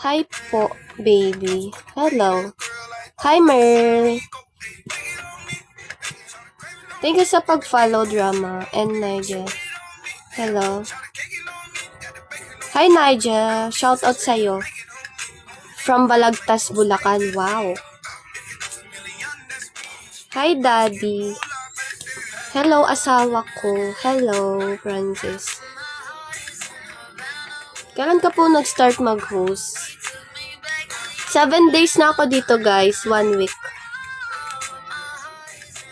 Hi po, baby. Hello. Hi, Merl. Thank you sa pag-follow, Drama. And Nigel. Hello. Hi, Nigel. Shout out sa'yo. From Balagtas, Bulacan. Wow. Hi, Daddy. Hello, asawa ko. Hello, Francis. Kailan ka po nag-start mag-host? 7 days na ako dito, guys. 1 week.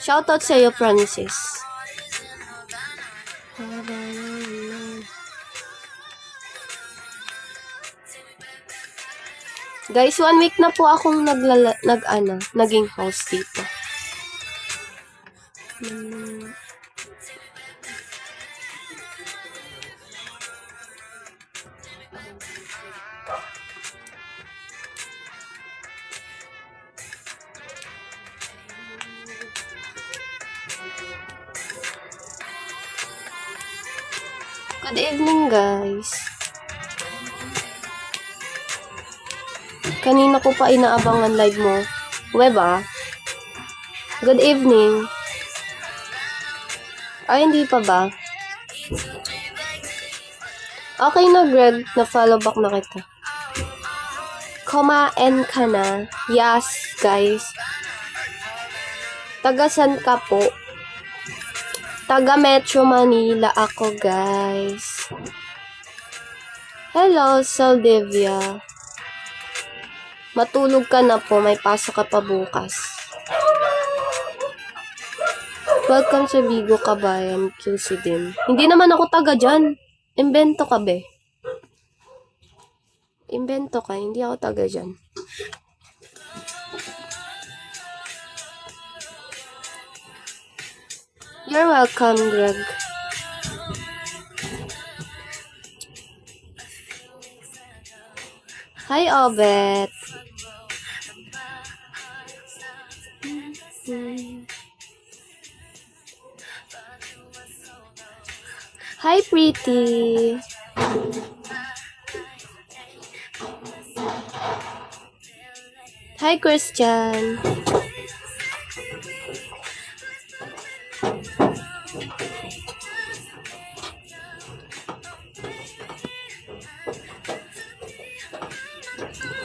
Shoutout sa'yo, Francis. Guys, 1 week na po akong naging host dito. Good evening, guys. Kanina ko pa inaabangan live mo. Web ah. Good evening. Ay, hindi pa ba? Okay na, Greg. Na-follow back na kita. Kumain ka na. Yes, guys. Tagasan ka po? Taga Metro Manila ako, guys. Hello, Saldivia. Matulog ka na po. May pasok ka pa bukas. Welcome sa Bigo, Kabayan. QC din. Hindi naman ako taga dyan. Invento ka, be. Invento ka. Hindi ako taga dyan. You're welcome, Greg. Hi, Obet. Hi, Pretty. Hi, Christian.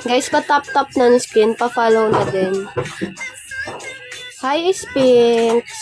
Guys, pa-tap-tap na ng screen. Pa-follow na din. Hi, Spinks.